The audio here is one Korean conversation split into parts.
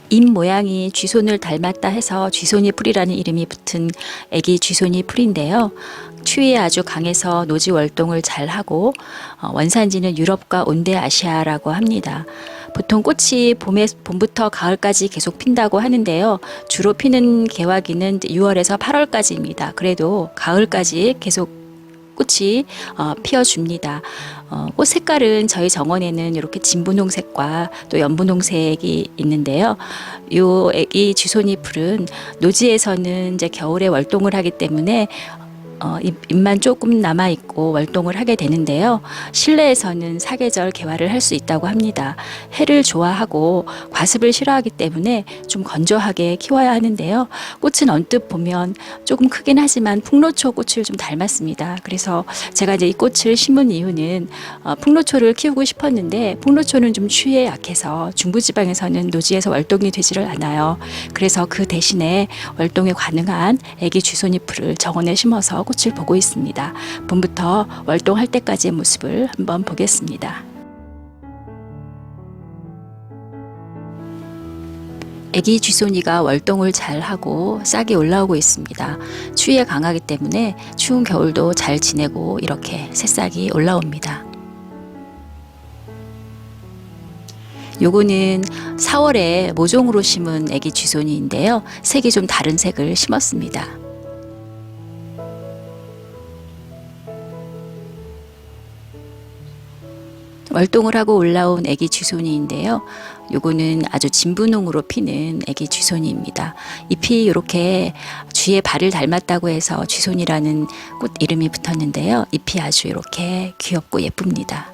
잎 모양이 쥐손을 닮았다 해서 쥐손이 풀이라는 이름이 붙은 애기 쥐손이 풀인데요. 추위에 아주 강해서 노지 월동을 잘하고 원산지는 유럽과 온대아시아라고 합니다. 보통 꽃이 봄부터 가을까지 계속 핀다고 하는데요. 주로 피는 개화기는 6월에서 8월까지입니다. 그래도 가을까지 계속 꽃이 피어줍니다. 꽃 색깔은 저희 정원에는 이렇게 진분홍색과 또 연분홍색이 있는데요. 요 애기 쥐손이 풀은 노지에서는 이제 겨울에 월동을 하기 때문에 잎만 조금 남아있고 월동을 하게 되는데요. 실내에서는 사계절 개화를 할 수 있다고 합니다. 해를 좋아하고 과습을 싫어하기 때문에 좀 건조하게 키워야 하는데요. 꽃은 언뜻 보면 조금 크긴 하지만 풍로초 꽃을 좀 닮았습니다. 그래서 제가 이제 이 꽃을 심은 이유는 풍로초를 키우고 싶었는데 풍로초는 좀 추위에 약해서 중부지방에서는 노지에서 월동이 되지를 않아요. 그래서 그 대신에 월동이 가능한 애기 쥐손잎을 정원에 심어서 꽃을 보고 있습니다. 봄부터 월동할 때까지의 모습을 한번 보겠습니다. 애기 쥐손이가 월동을 잘하고 싹이 올라오고 있습니다. 추위에 강하기 때문에 추운 겨울도 잘 지내고 이렇게 새싹이 올라옵니다. 요거는 4월에 모종으로 심은 애기 쥐손이인데요. 색이 좀 다른 색을 심었습니다. 월동을 하고 올라온 애기 쥐손이인데요. 요거는 아주 진분홍으로 피는 애기 쥐손이입니다. 잎이 이렇게 쥐의 발을 닮았다고 해서 쥐손이라는 꽃 이름이 붙었는데요. 잎이 아주 이렇게 귀엽고 예쁩니다.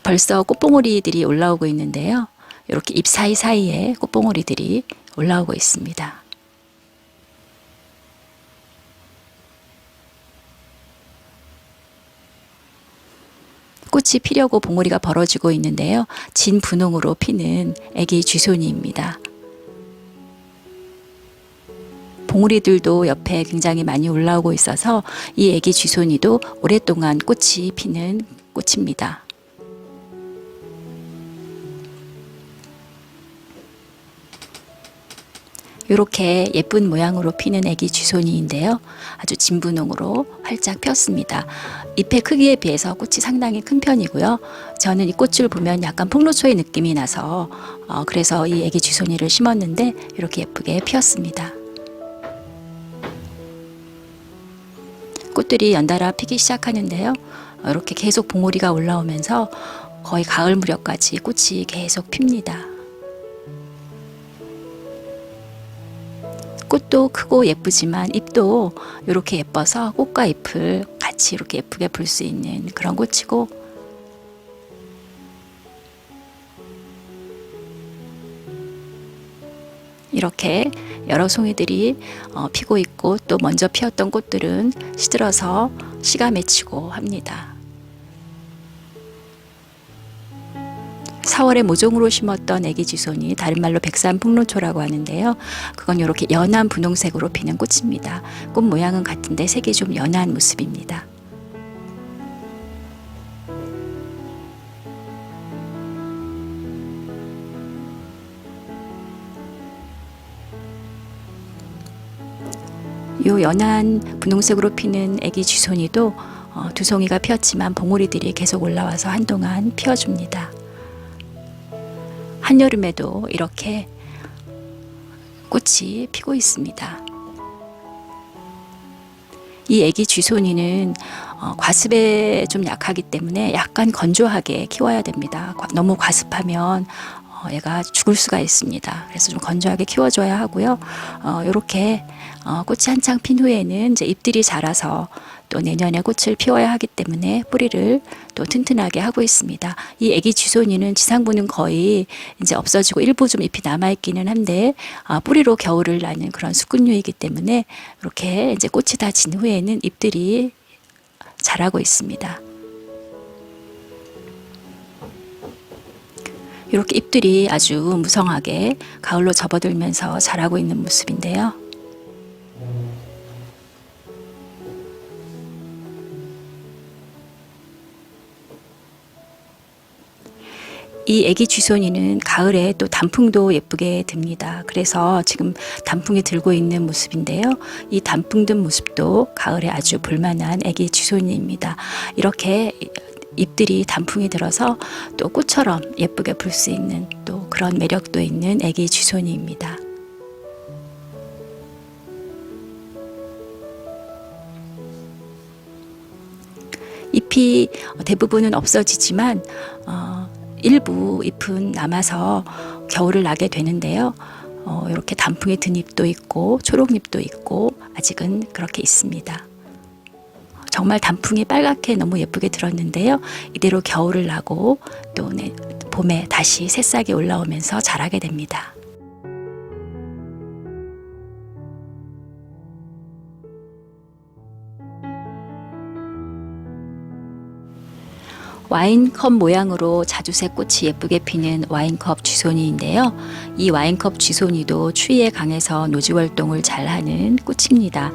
벌써 꽃봉오리들이 올라오고 있는데요. 이렇게 잎 사이사이에 꽃봉오리들이 올라오고 있습니다. 꽃이 피려고 봉오리가 벌어지고 있는데요. 진분홍으로 피는 애기 쥐손이입니다. 봉오리들도 옆에 굉장히 많이 올라오고 있어서 이 애기 쥐손이도 오랫동안 꽃이 피는 꽃입니다. 이렇게 예쁜 모양으로 피는 애기 쥐손이인데요. 아주 진분홍으로 활짝 폈습니다. 잎의 크기에 비해서 꽃이 상당히 큰 편이고요. 저는 이 꽃을 보면 약간 풍로초의 느낌이 나서 그래서 이 애기 쥐손이를 심었는데 이렇게 예쁘게 피었습니다. 꽃들이 연달아 피기 시작하는데요. 이렇게 계속 봉오리가 올라오면서 거의 가을 무렵까지 꽃이 계속 핍니다. 꽃도 크고 예쁘지만 잎도 이렇게 예뻐서 꽃과 잎을 같이 이렇게 예쁘게 볼 수 있는 그런 꽃이고, 이렇게 여러 송이들이 피고 있고 또 먼저 피었던 꽃들은 시들어서 씨가 맺히고 합니다. 4월에 모종으로 심었던 애기 쥐손이 다른 말로 백산풍로초라고 하는데요. 그건 이렇게 연한 분홍색으로 피는 꽃입니다. 꽃 모양은 같은데 색이 좀 연한 모습입니다. 요 연한 분홍색으로 피는 애기 쥐손이도 두 송이가 피었지만 봉오리들이 계속 올라와서 한동안 피워줍니다. 한여름에도 이렇게 꽃이 피고 있습니다. 이 애기 쥐손이는 과습에 좀 약하기 때문에 약간 건조하게 키워야 됩니다. 너무 과습하면 얘가 죽을 수가 있습니다. 그래서 좀 건조하게 키워줘야 하고요. 이렇게 꽃이 한창 핀 후에는 이제 잎들이 자라서 또 내년에 꽃을 피워야 하기 때문에 뿌리를 또 튼튼하게 하고 있습니다. 이 애기 쥐손이는 지상부는 거의 이제 없어지고 일부 좀 잎이 남아있기는 한데 뿌리로 겨울을 나는 그런 수근류이기 때문에 이렇게 이제 꽃이 다 진 후에는 잎들이 자라고 있습니다. 이렇게 잎들이 아주 무성하게 가을로 접어들면서 자라고 있는 모습인데요. 이 애기 쥐손이는 가을에 또 단풍도 예쁘게 듭니다. 그래서 지금 단풍이 들고 있는 모습인데요. 이 단풍 든 모습도 가을에 아주 볼만한 애기 쥐손이입니다. 이렇게 잎들이 단풍이 들어서 또 꽃처럼 예쁘게 불 수 있는 또 그런 매력도 있는 애기 쥐손이입니다. 잎이 대부분은 없어지지만 일부 잎은 남아서 겨울을 나게 되는데요. 이렇게 단풍이 든 잎도 있고 초록잎도 있고 아직은 그렇게 있습니다. 정말 단풍이 빨갛게 너무 예쁘게 들었는데요. 이대로 겨울을 나고 또 봄에 다시 새싹이 올라오면서 자라게 됩니다. 와인컵 모양으로 자주색 꽃이 예쁘게 피는 와인컵 쥐손이인데요. 이 와인컵 쥐손이도 추위에 강해서 노지활동을 잘하는 꽃입니다.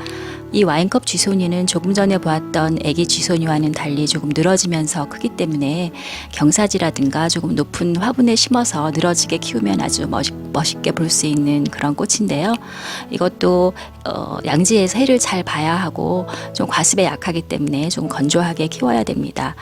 이 와인컵 쥐손이는 조금 전에 보았던 애기 쥐손이와는 달리 조금 늘어지면서 크기 때문에 경사지라든가 조금 높은 화분에 심어서 늘어지게 키우면 아주 멋있게 볼 수 있는 그런 꽃인데요. 이것도 양지에서 해를 잘 봐야 하고 좀 과습에 약하기 때문에 좀 건조하게 키워야 됩니다.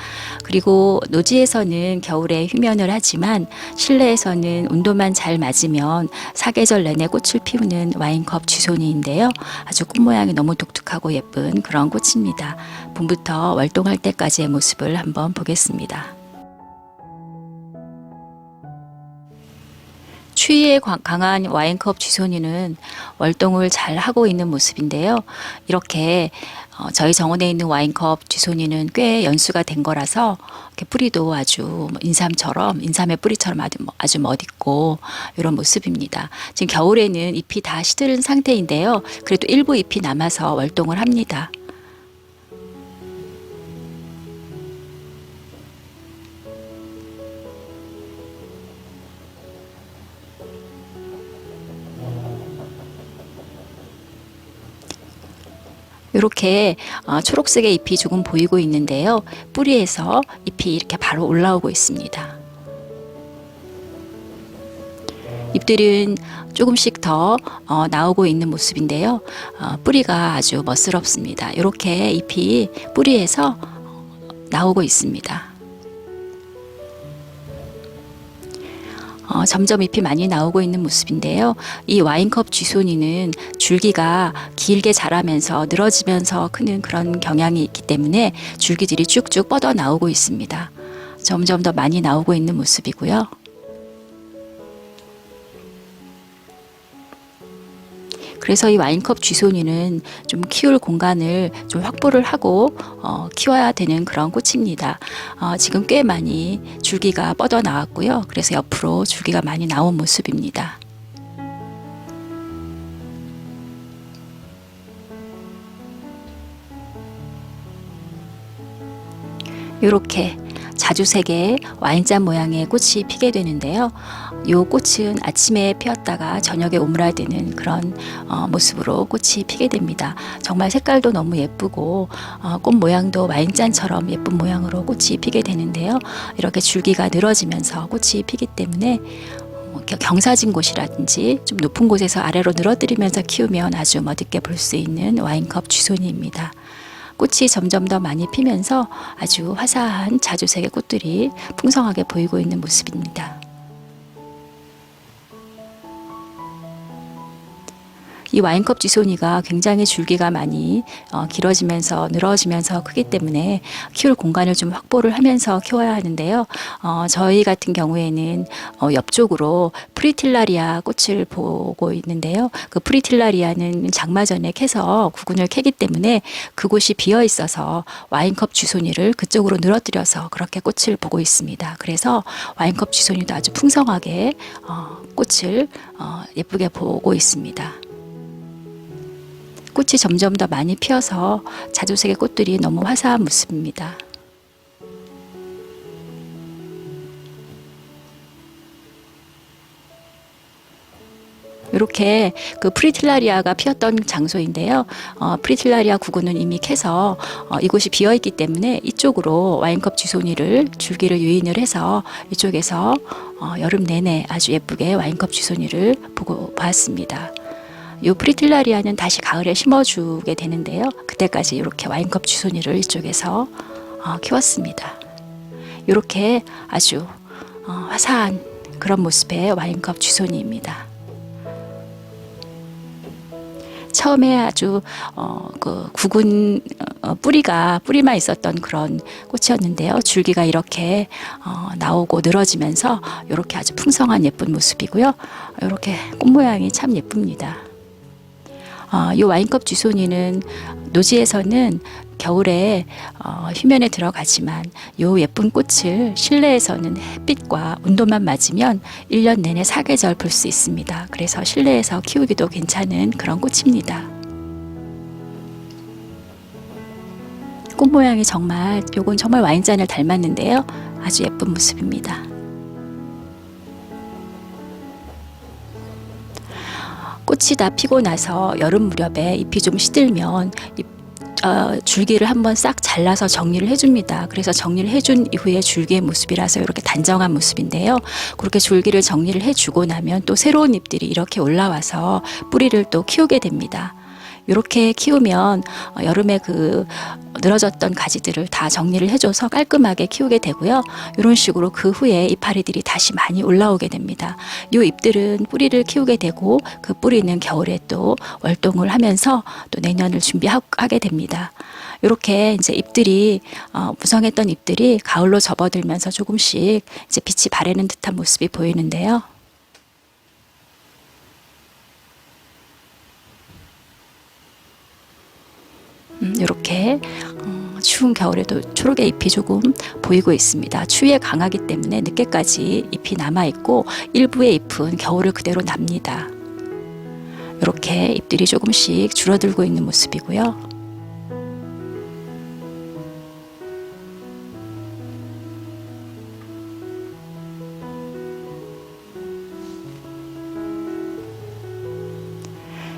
그리고 노지에서는 겨울에 휴면을 하지만 실내에서는 온도만 잘 맞으면 사계절 내내 꽃을 피우는 와인컵 쥐손이인데요. 아주 꽃 모양이 너무 독특하고 예쁜 그런 꽃입니다. 봄부터 월동할 때까지의 모습을 한번 보겠습니다. 추위에 강한 와인컵 쥐손이는 월동을 잘 하고 있는 모습인데요. 이렇게 저희 정원에 있는 와인컵 쥐손이는 꽤 연수가 된 거라서 이렇게 뿌리도 아주 인삼의 뿌리처럼 아주 멋있고 이런 모습입니다. 지금 겨울에는 잎이 다 시드른 상태인데요. 그래도 일부 잎이 남아서 월동을 합니다. 이렇게 초록색의 잎이 조금 보이고 있는데요. 뿌리에서 잎이 이렇게 바로 올라오고 있습니다. 잎들은 조금씩 더 나오고 있는 모습인데요. 뿌리가 아주 멋스럽습니다. 이렇게 잎이 뿌리에서 나오고 있습니다. 점점 잎이 많이 나오고 있는 모습인데요. 이 와인컵 쥐손이는 줄기가 길게 자라면서 늘어지면서 크는 그런 경향이 있기 때문에 줄기들이 쭉쭉 뻗어 나오고 있습니다. 점점 더 많이 나오고 있는 모습이고요. 그래서 이 와인컵 쥐손이는 좀 키울 공간을 좀 확보를 하고 키워야 되는 그런 꽃입니다. 지금 꽤 많이 줄기가 뻗어 나왔고요. 그래서 옆으로 줄기가 많이 나온 모습입니다. 이렇게 자주색의 와인잔 모양의 꽃이 피게 되는데요. 이 꽃은 아침에 피었다가 저녁에 오므라드는 그런 모습으로 꽃이 피게 됩니다. 정말 색깔도 너무 예쁘고 꽃 모양도 와인잔처럼 예쁜 모양으로 꽃이 피게 되는데요. 이렇게 줄기가 늘어지면서 꽃이 피기 때문에 경사진 곳이라든지 좀 높은 곳에서 아래로 늘어뜨리면서 키우면 아주 멋있게 볼 수 있는 와인컵 쥐손이입니다. 꽃이 점점 더 많이 피면서 아주 화사한 자주색의 꽃들이 풍성하게 보이고 있는 모습입니다. 이 와인컵 쥐손이가 굉장히 줄기가 많이 길어지면서 늘어지면서 크기 때문에 키울 공간을 좀 확보를 하면서 키워야 하는데요. 저희 같은 경우에는 옆쪽으로 프리틸라리아 꽃을 보고 있는데요. 그 프리틸라리아는 장마 전에 캐서 구근을 캐기 때문에 그곳이 비어 있어서 와인컵 쥐손이를 그쪽으로 늘어뜨려서 그렇게 꽃을 보고 있습니다. 그래서 와인컵 쥐손이도 아주 풍성하게 꽃을 예쁘게 보고 있습니다. 꽃이 점점 더 많이 피어서 자주색의 꽃들이 너무 화사한 모습입니다. 이렇게 그 프리틸라리아가 피었던 장소인데요. 프리틸라리아 구근은 이미 캐서 이곳이 비어 있기 때문에 이쪽으로 와인컵 쥐손이를 줄기를 유인을 해서 이쪽에서 여름 내내 아주 예쁘게 와인컵 쥐손이를 보고 봤습니다. 이 프리틸라리아는 다시 가을에 심어주게 되는데요. 그때까지 이렇게 와인컵 쥐손이를 이쪽에서 키웠습니다. 이렇게 아주 화사한 그런 모습의 와인컵 쥐손이입니다. 처음에 아주 그 구근 뿌리만 있었던 그런 꽃이었는데요. 줄기가 이렇게 나오고 늘어지면서 이렇게 아주 풍성한 예쁜 모습이고요. 이렇게 꽃 모양이 참 예쁩니다. 이 와인컵 쥐손이는 노지에서는 겨울에 휴면에 들어가지만 이 예쁜 꽃을 실내에서는 햇빛과 온도만 맞으면 1년 내내 사계절 볼 수 있습니다. 그래서 실내에서 키우기도 괜찮은 그런 꽃입니다. 꽃 모양이 요건 정말 와인잔을 닮았는데요. 아주 예쁜 모습입니다. 꽃이 다 피고 나서 여름 무렵에 잎이 좀 시들면 줄기를 한번 싹 잘라서 정리를 해줍니다. 그래서 정리를 해준 이후에 줄기의 모습이라서 이렇게 단정한 모습인데요. 그렇게 줄기를 정리를 해주고 나면 또 새로운 잎들이 이렇게 올라와서 뿌리를 또 키우게 됩니다. 이렇게 키우면 여름에 그 늘어졌던 가지들을 다 정리를 해줘서 깔끔하게 키우게 되고요. 이런 식으로 그 후에 이파리들이 다시 많이 올라오게 됩니다. 이 잎들은 뿌리를 키우게 되고 그 뿌리는 겨울에 또 월동을 하면서 또 내년을 준비하게 됩니다. 이렇게 이제 잎들이 무성했던 잎들이 가을로 접어들면서 조금씩 이제 빛이 바래는 듯한 모습이 보이는데요. 이렇게 추운 겨울에도 초록의 잎이 조금 보이고 있습니다. 추위에 강하기 때문에 늦게까지 잎이 남아있고 일부의 잎은 겨울을 그대로 납니다. 이렇게 잎들이 조금씩 줄어들고 있는 모습이고요.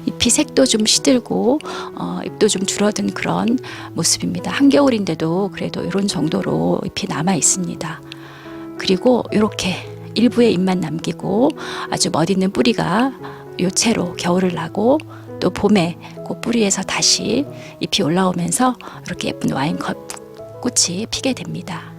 잎이 색도 좀 시들고 잎도 좀 줄어든 그런 모습입니다. 한겨울인데도 그래도 이런 정도로 잎이 남아 있습니다. 그리고 이렇게 일부의 잎만 남기고 아주 멋있는 뿌리가 요체로 겨울을 나고 또 봄에 그 뿌리에서 다시 잎이 올라오면서 이렇게 예쁜 와인컵 꽃이 피게 됩니다.